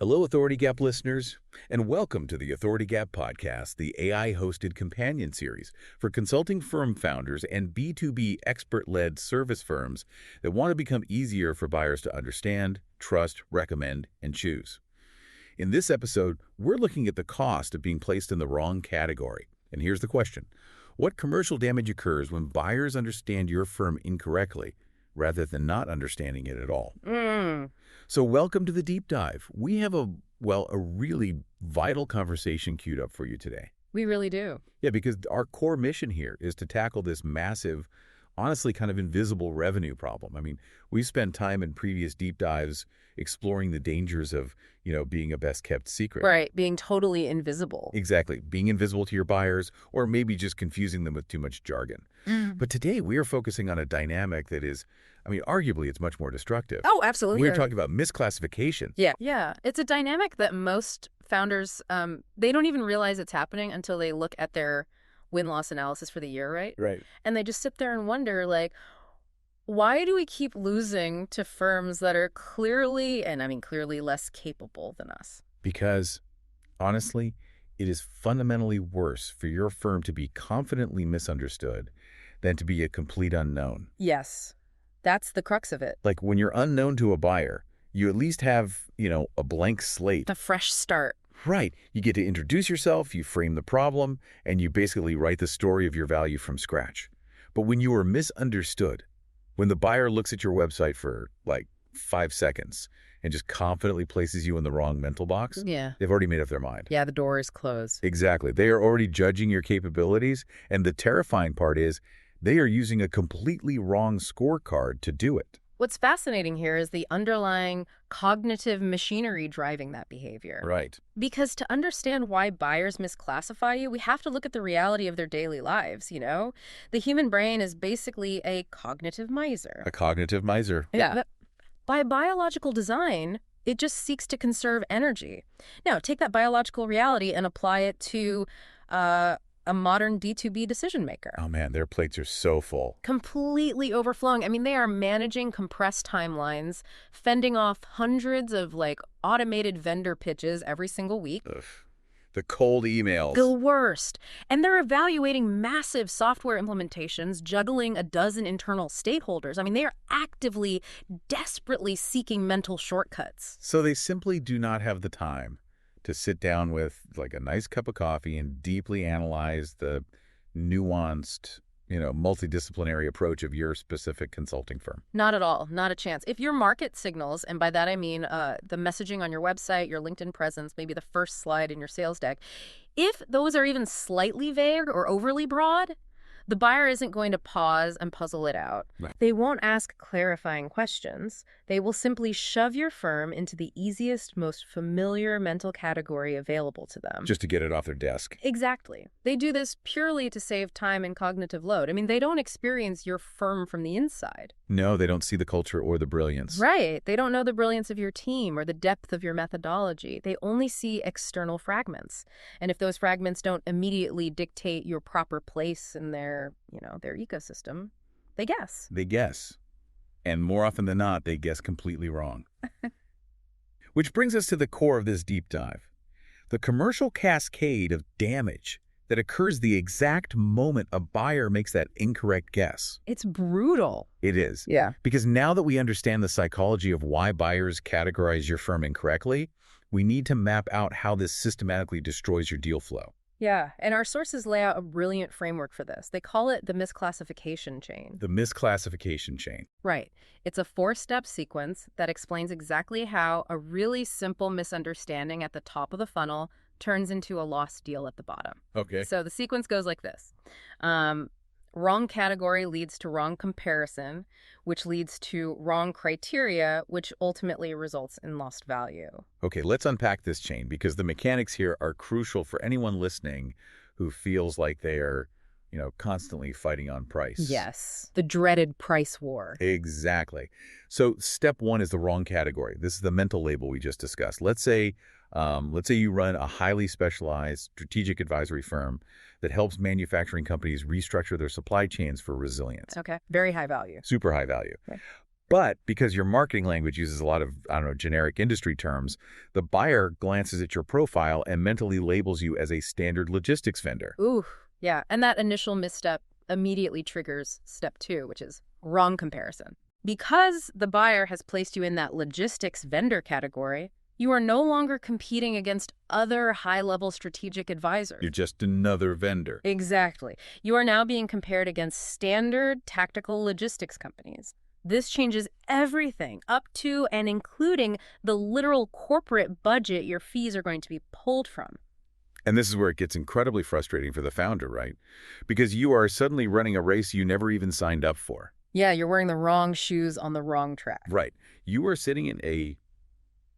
Hello, Authority Gap listeners, and welcome to the Authority Gap podcast, the AI-hosted companion series for consulting firm founders and B2B expert-led service firms that want to become easier for buyers to understand, trust, recommend, and choose. In this episode, we're looking at the cost of being placed in the wrong category. And here's the question. What commercial damage occurs when buyers understand your firm incorrectly rather than not understanding it at all? So welcome to the deep dive. We have a really vital conversation queued up for you today. We really do. Yeah, because our core mission here is to tackle this massive, honestly kind of invisible revenue problem. I mean, we've spent time in previous deep dives exploring the dangers of, being a best-kept secret. Right, being totally invisible. Exactly, being invisible to your buyers or maybe just confusing them with too much jargon. But today we are focusing on a dynamic that is, arguably it's much more destructive. Oh, absolutely. We're talking about misclassification. Yeah. It's a dynamic that most founders, they don't even realize it's happening until they look at their win-loss analysis for the year, right? Right. And they just sit there and wonder, why do we keep losing to firms that are clearly less capable than us? Because, honestly, it is fundamentally worse for your firm to be confidently misunderstood than to be a complete unknown. Yes, that's the crux of it. Like when you're unknown to a buyer, you at least have, a blank slate. A fresh start. Right. You get to introduce yourself, you frame the problem, and you basically write the story of your value from scratch. But when you are misunderstood, when the buyer looks at your website for 5 seconds and just confidently places you in the wrong mental box, they've already made up their mind. Yeah, the door is closed. Exactly. They are already judging your capabilities, and the terrifying part is they are using a completely wrong scorecard to do it. What's fascinating here is the underlying cognitive machinery driving that behavior. Right. Because to understand why buyers misclassify you, we have to look at the reality of their daily lives, The human brain is basically a cognitive miser. A cognitive miser. Yeah. But by biological design, it just seeks to conserve energy. Now, take that biological reality and apply it to a modern D2B decision maker. Oh man, their plates are so full. Completely overflowing. They are managing compressed timelines, fending off hundreds of automated vendor pitches every single week. Ugh. The cold emails. The worst. And they're evaluating massive software implementations, juggling a dozen internal stakeholders. They are actively, desperately seeking mental shortcuts. So they simply do not have the time to sit down with a nice cup of coffee and deeply analyze the nuanced, multidisciplinary approach of your specific consulting firm. Not at all. Not a chance. If your market signals, and by that I mean the messaging on your website, your LinkedIn presence, maybe the first slide in your sales deck, if those are even slightly vague or overly broad, the buyer isn't going to pause and puzzle it out. Right. They won't ask clarifying questions. They will simply shove your firm into the easiest, most familiar mental category available to them. Just to get it off their desk. Exactly. They do this purely to save time and cognitive load. They don't experience your firm from the inside. No, they don't see the culture or the brilliance. Right. They don't know the brilliance of your team or the depth of your methodology. They only see external fragments. And if those fragments don't immediately dictate your proper place in their ecosystem, they guess. They guess. And more often than not, they guess completely wrong. Which brings us to the core of this deep dive. The commercial cascade of damage that occurs the exact moment a buyer makes that incorrect guess. It's brutal. It is. Yeah. Because now that we understand the psychology of why buyers categorize your firm incorrectly, we need to map out how this systematically destroys your deal flow. Yeah, and our sources lay out a brilliant framework for this. They call it the Misclassification Chain. The Misclassification Chain. Right. It's a 4-step sequence that explains exactly how a really simple misunderstanding at the top of the funnel turns into a lost deal at the bottom. Okay. So the sequence goes like this. Wrong category leads to wrong comparison, which leads to wrong criteria, which ultimately results in lost value. Okay, let's unpack this chain because the mechanics here are crucial for anyone listening who feels like they are, constantly fighting on price. Yes, the dreaded price war. Exactly. So step 1 is the wrong category. This is the mental label we just discussed. Let's say you run a highly specialized strategic advisory firm that helps manufacturing companies restructure their supply chains for resilience. Okay. Very high value. Super high value. Okay. But because your marketing language uses a lot of, I don't know, generic industry terms, the buyer glances at your profile and mentally labels you as a standard logistics vendor. Ooh, yeah. And that initial misstep immediately triggers step 2, which is wrong comparison. Because the buyer has placed you in that logistics vendor category, you are no longer competing against other high-level strategic advisors. You're just another vendor. Exactly. You are now being compared against standard tactical logistics companies. This changes everything, up to and including the literal corporate budget your fees are going to be pulled from. And this is where it gets incredibly frustrating for the founder, right? Because you are suddenly running a race you never even signed up for. Yeah, you're wearing the wrong shoes on the wrong track. Right. You are sitting in a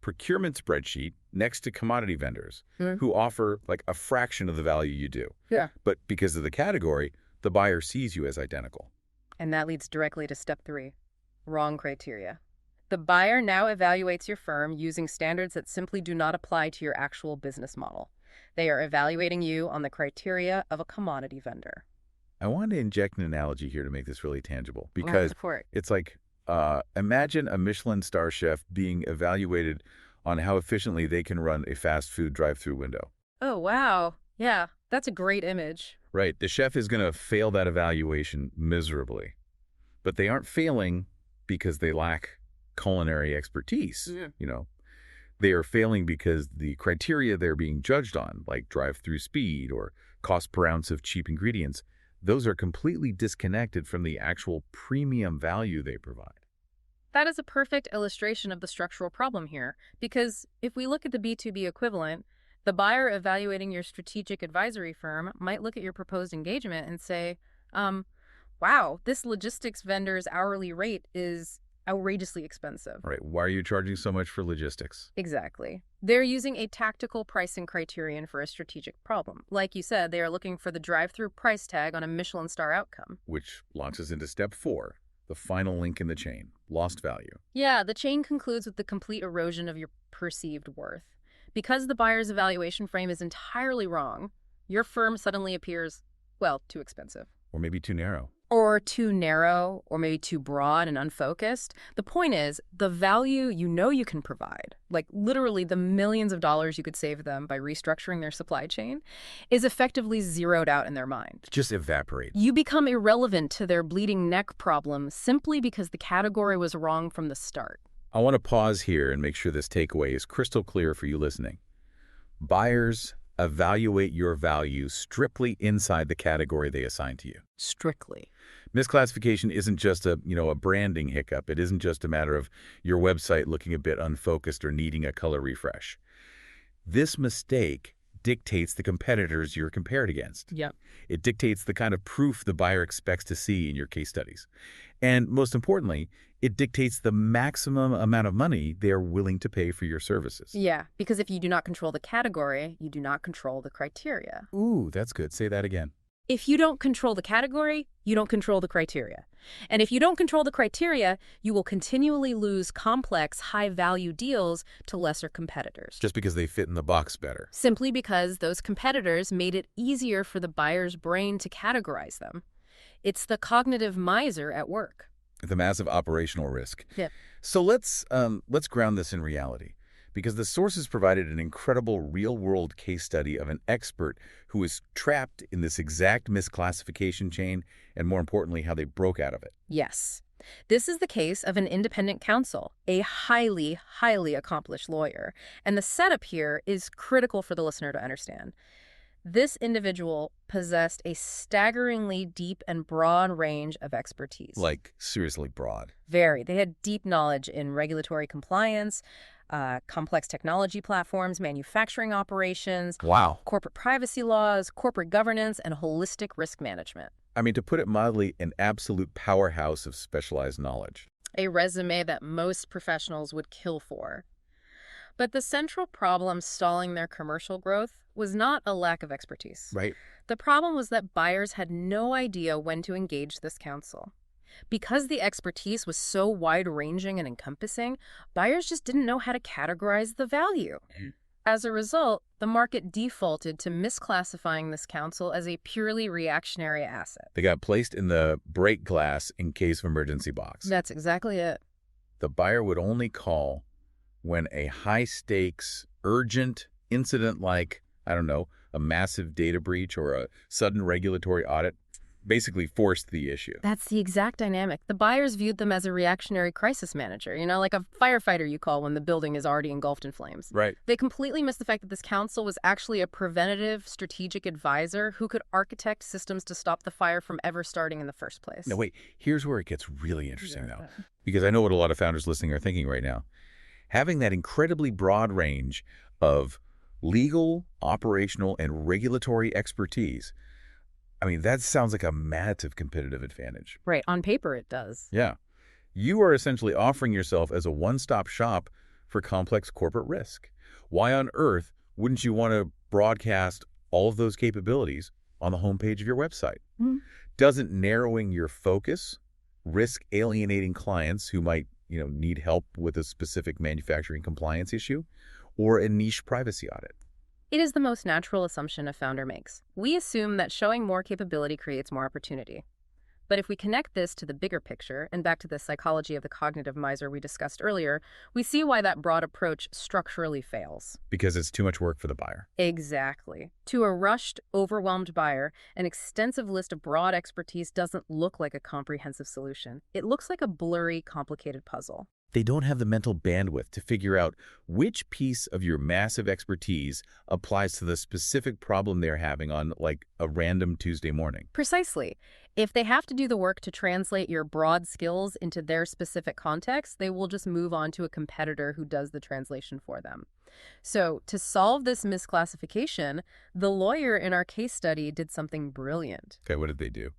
procurement spreadsheet next to commodity vendors who offer like a fraction of the value you do. Yeah. But because of the category, the buyer sees you as identical. And that leads directly to step 3, wrong criteria. The buyer now evaluates your firm using standards that simply do not apply to your actual business model. They are evaluating you on the criteria of a commodity vendor. I want to inject an analogy here to make this really tangible because it's like, imagine a Michelin star chef being evaluated on how efficiently they can run a fast food drive-through window. Oh, wow. Yeah, that's a great image. Right. The chef is going to fail that evaluation miserably. But they aren't failing because they lack culinary expertise. They are failing because the criteria they're being judged on, like drive-through speed or cost per ounce of cheap ingredients, those are completely disconnected from the actual premium value they provide. That is a perfect illustration of the structural problem here, because if we look at the B2B equivalent, the buyer evaluating your strategic advisory firm might look at your proposed engagement and say, wow, this logistics vendor's hourly rate is outrageously expensive. Right. Why are you charging so much for logistics? Exactly. They're using a tactical pricing criterion for a strategic problem. Like you said, they are looking for the drive-through price tag on a Michelin star outcome. Which launches into step 4, the final link in the chain, lost value. Yeah, the chain concludes with the complete erosion of your perceived worth. Because the buyer's evaluation frame is entirely wrong, your firm suddenly appears, well, too expensive. Or maybe too narrow. Or too narrow, or maybe too broad and unfocused. The point is, the value you know you can provide, like literally the millions of dollars you could save them by restructuring their supply chain, is effectively zeroed out in their mind. Just evaporate. You become irrelevant to their bleeding neck problem simply because the category was wrong from the start. I want to pause here and make sure this takeaway is crystal clear for you listening. Buyers evaluate your value strictly inside the category they assign to you. Strictly. Misclassification isn't just a branding hiccup. It isn't just a matter of your website looking a bit unfocused or needing a color refresh. This mistake dictates the competitors you're compared against. Yep. It dictates the kind of proof the buyer expects to see in your case studies. And most importantly, it dictates the maximum amount of money they're willing to pay for your services. Yeah, because if you do not control the category, you do not control the criteria. Ooh, that's good. Say that again. If you don't control the category, you don't control the criteria. And if you don't control the criteria, you will continually lose complex, high-value deals to lesser competitors. Just because they fit in the box better. Simply because those competitors made it easier for the buyer's brain to categorize them. It's the cognitive miser at work. The massive operational risk. Yep. So let's ground this in reality. Because the sources provided an incredible real-world case study of an expert who was trapped in this exact misclassification chain, and more importantly, how they broke out of it. Yes. This is the case of an independent counsel, a highly, highly accomplished lawyer. And the setup here is critical for the listener to understand. This individual possessed a staggeringly deep and broad range of expertise. Like, seriously broad. Very. They had deep knowledge in regulatory compliance, complex technology platforms, manufacturing operations, Wow. corporate privacy laws, corporate governance, and holistic risk management. I mean, to put it mildly, an absolute powerhouse of specialized knowledge. A resume that most professionals would kill for. But the central problem stalling their commercial growth was not a lack of expertise. Right. The problem was that buyers had no idea when to engage this counsel. Because the expertise was so wide-ranging and encompassing, buyers just didn't know how to categorize the value. As a result, the market defaulted to misclassifying this counsel as a purely reactionary asset. They got placed in the break glass in case of emergency box. That's exactly it. The buyer would only call when a high-stakes, urgent incident like, I don't know, a massive data breach or a sudden regulatory audit basically forced the issue. That's the exact dynamic. The buyers viewed them as a reactionary crisis manager, like a firefighter you call when the building is already engulfed in flames. Right. They completely missed the fact that this counsel was actually a preventative, strategic advisor who could architect systems to stop the fire from ever starting in the first place. Now, wait, here's where it gets really interesting, Yeah. though, because I know what a lot of founders listening are thinking right now. Having that incredibly broad range of legal, operational, and regulatory expertise, I mean, that sounds like a massive competitive advantage. Right, on paper it does. Yeah. You are essentially offering yourself as a one-stop shop for complex corporate risk. Why on earth wouldn't you want to broadcast all of those capabilities on the homepage of your website? Mhm. Doesn't narrowing your focus risk alienating clients who might, need help with a specific manufacturing compliance issue or a niche privacy audit? It is the most natural assumption a founder makes. We assume that showing more capability creates more opportunity. But if we connect this to the bigger picture and back to the psychology of the cognitive miser we discussed earlier, we see why that broad approach structurally fails. Because it's too much work for the buyer. Exactly. To a rushed, overwhelmed buyer, an extensive list of broad expertise doesn't look like a comprehensive solution. It looks like a blurry, complicated puzzle. They don't have the mental bandwidth to figure out which piece of your massive expertise applies to the specific problem they're having on, like, a random Tuesday morning. Precisely. If they have to do the work to translate your broad skills into their specific context, they will just move on to a competitor who does the translation for them. So, to solve this misclassification, the lawyer in our case study did something brilliant. Okay, what did they do?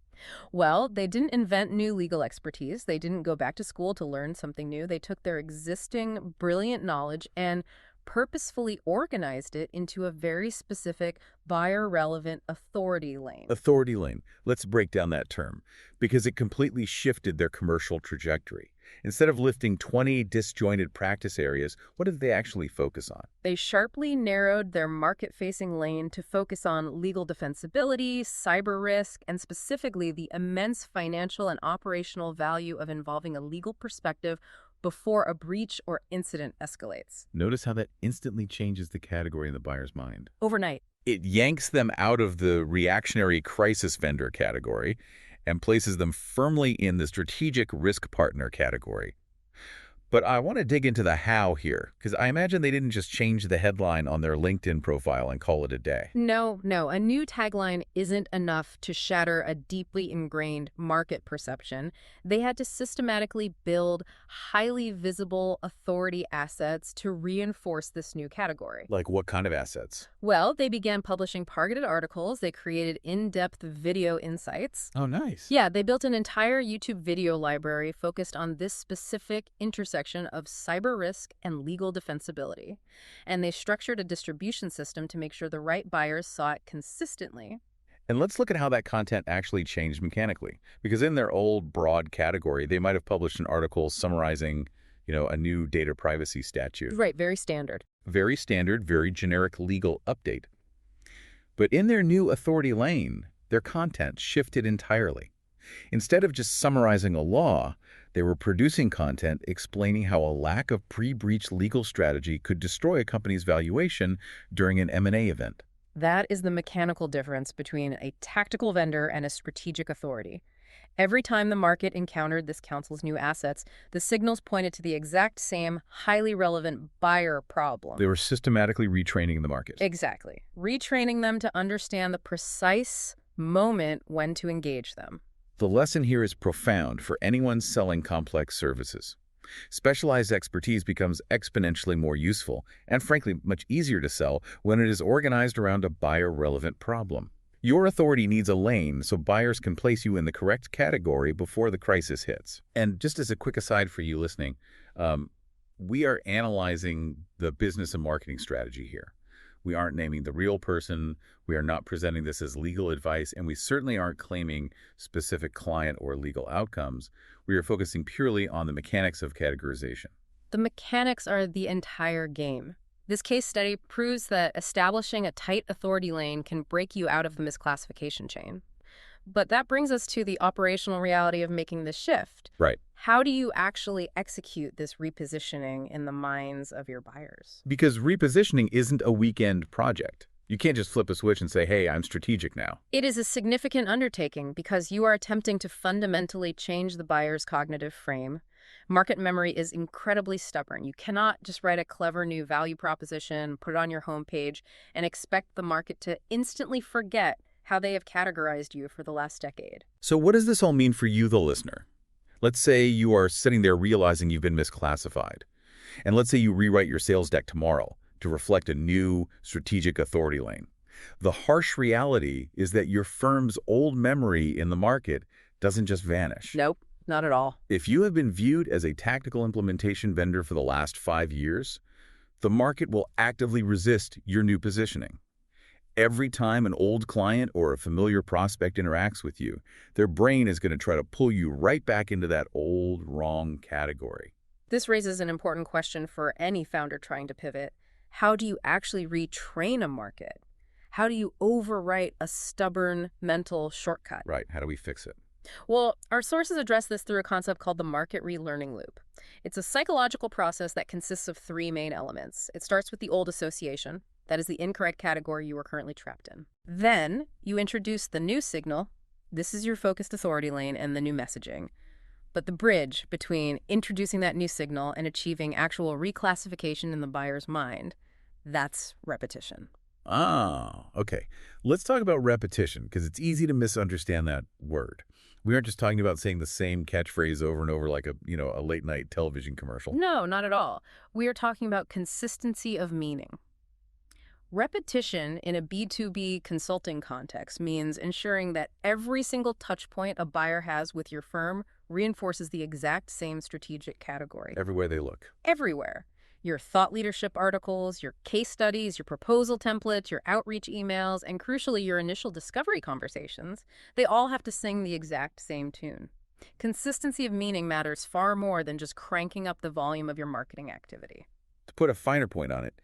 Well, they didn't invent new legal expertise. They didn't go back to school to learn something new. They took their existing brilliant knowledge and purposefully organized it into a very specific buyer-relevant authority lane. Authority lane. Let's break down that term, because it completely shifted their commercial trajectory. Instead of lifting 20 disjointed practice areas, what did they actually focus on? They sharply narrowed their market-facing lane to focus on legal defensibility, cyber risk, and specifically the immense financial and operational value of involving a legal perspective before a breach or incident escalates. Notice how that instantly changes the category in the buyer's mind. Overnight. It yanks them out of the reactionary crisis vendor category and places them firmly in the strategic risk partner category. But I want to dig into the how here, because I imagine they didn't just change the headline on their LinkedIn profile and call it a day. No. A new tagline isn't enough to shatter a deeply ingrained market perception. They had to systematically build highly visible authority assets to reinforce this new category. Like what kind of assets? Well, they began publishing targeted articles. They created in-depth video insights. Oh, nice. Yeah, they built an entire YouTube video library focused on this specific intersection of cyber risk and legal defensibility. And they structured a distribution system to make sure the right buyers saw it consistently. And let's look at how that content actually changed mechanically. Because in their old broad category, they might have published an article summarizing, a new data privacy statute. Right, very standard. Very standard, very generic legal update. But in their new authority lane, their content shifted entirely. Instead of just summarizing a law, they were producing content explaining how a lack of pre-breach legal strategy could destroy a company's valuation during an M&A event. That is the mechanical difference between a tactical vendor and a strategic authority. Every time the market encountered this counsel's new assets, the signals pointed to the exact same highly relevant buyer problem. They were systematically retraining the market. Exactly. Retraining them to understand the precise moment when to engage them. The lesson here is profound for anyone selling complex services. Specialized expertise becomes exponentially more useful and, frankly, much easier to sell when it is organized around a buyer-relevant problem. Your authority needs a lane so buyers can place you in the correct category before the crisis hits. And just as a quick aside for you listening, we are analyzing the business and marketing strategy here. We aren't naming the real person, we are not presenting this as legal advice, and we certainly aren't claiming specific client or legal outcomes. We are focusing purely on the mechanics of categorization. The mechanics are the entire game. This case study proves that establishing a tight authority lane can break you out of the misclassification chain. But that brings us to the operational reality of making this shift. Right. How do you actually execute this repositioning in the minds of your buyers? Because repositioning isn't a weekend project. You can't just flip a switch and say, hey, I'm strategic now. It is a significant undertaking because you are attempting to fundamentally change the buyer's cognitive frame. Market memory is incredibly stubborn. You cannot just write a clever new value proposition, put it on your homepage, and expect the market to instantly forget how they have categorized you for the last decade. So what does this all mean for you, the listener? Let's say you are sitting there realizing you've been misclassified. And let's say you rewrite your sales deck tomorrow to reflect a new strategic authority lane. The harsh reality is that your firm's old memory in the market doesn't just vanish. Nope, not at all. If you have been viewed as a tactical implementation vendor for the last 5 years, the market will actively resist your new positioning. Every time an old client or a familiar prospect interacts with you, their brain is going to try to pull you right back into that old, wrong category. This raises an important question for any founder trying to pivot. How do you actually retrain a market? How do you overwrite a stubborn mental shortcut? Right. How do we fix it? Well, our sources address this through a concept called the market relearning loop. It's a psychological process that consists of 3 main elements. It starts with the old association. That is the incorrect category you are currently trapped in. Then you introduce the new signal. This is your focused authority lane and the new messaging. But the bridge between introducing that new signal and achieving actual reclassification in the buyer's mind, that's repetition. Ah, okay. Let's talk about repetition, because it's easy to misunderstand that word. We aren't just talking about saying the same catchphrase over and over like a late-night television commercial. No, not at all. We are talking about consistency of meaning. Repetition in a B2B consulting context means ensuring that every single touch point a buyer has with your firm reinforces the exact same strategic category. Everywhere they look. Everywhere. Your thought leadership articles, your case studies, your proposal templates, your outreach emails, and crucially, your initial discovery conversations, they all have to sing the exact same tune. Consistency of meaning matters far more than just cranking up the volume of your marketing activity. To put a finer point on it,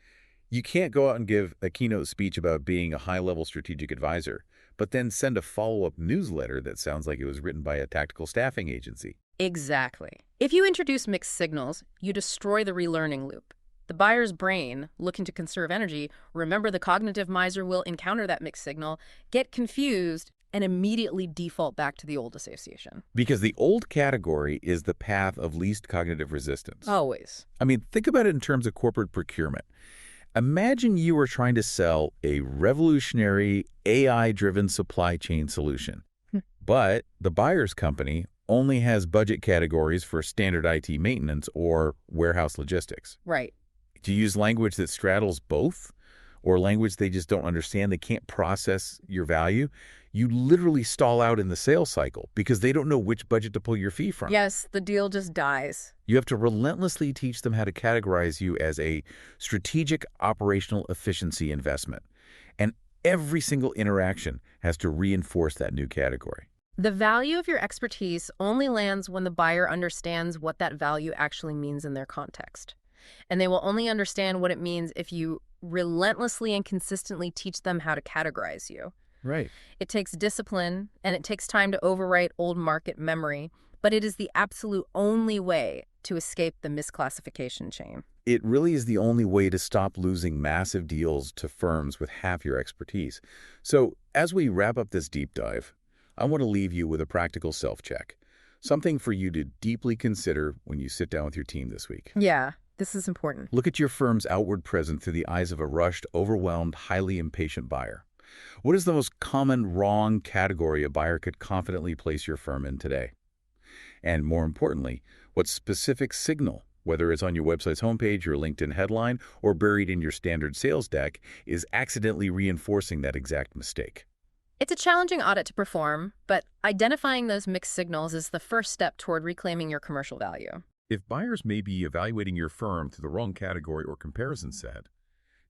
you can't go out and give a keynote speech about being a high-level strategic advisor, but then send a follow-up newsletter that sounds like it was written by a tactical staffing agency. Exactly. If you introduce mixed signals, you destroy the relearning loop. The buyer's brain, looking to conserve energy, remember the cognitive miser will encounter that mixed signal, get confused, and immediately default back to the old association. Because the old category is the path of least cognitive resistance. Always. I mean, think about it in terms of corporate procurement. Imagine you were trying to sell a revolutionary AI-driven supply chain solution, but the buyer's company only has budget categories for standard IT maintenance or warehouse logistics. Right. Do you use language that straddles both, or language they just don't understand, they can't process your value? You literally stall out in the sales cycle because they don't know which budget to pull your fee from. Yes, the deal just dies. You have to relentlessly teach them how to categorize you as a strategic operational efficiency investment. And every single interaction has to reinforce that new category. The value of your expertise only lands when the buyer understands what that value actually means in their context. And they will only understand what it means if you relentlessly and consistently teach them how to categorize you. Right. It takes discipline, and it takes time to overwrite old market memory, but it is the absolute only way to escape the misclassification chain. It really is the only way to stop losing massive deals to firms with half your expertise. So as we wrap up this deep dive, I want to leave you with a practical self-check, something for you to deeply consider when you sit down with your team this week. Yeah, this is important. Look at your firm's outward presence through the eyes of a rushed, overwhelmed, highly impatient buyer. What is the most common wrong category a buyer could confidently place your firm in today? And more importantly, what specific signal, whether it's on your website's homepage, your LinkedIn headline, or buried in your standard sales deck, is accidentally reinforcing that exact mistake? It's a challenging audit to perform, but identifying those mixed signals is the first step toward reclaiming your commercial value. If buyers may be evaluating your firm through the wrong category or comparison set,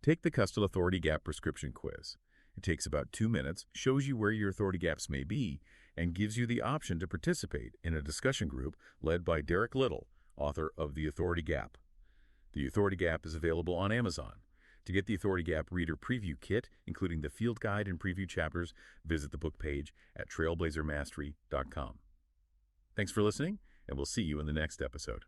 take the Custom Authority Gap Prescription Quiz. It takes about 2 minutes, shows you where your authority gaps may be, and gives you the option to participate in a discussion group led by Derek Little, author of The Authority Gap. The Authority Gap is available on Amazon. To get the Authority Gap Reader Preview Kit, including the field guide and preview chapters, visit the book page at trailblazermastery.com. Thanks for listening, and we'll see you in the next episode.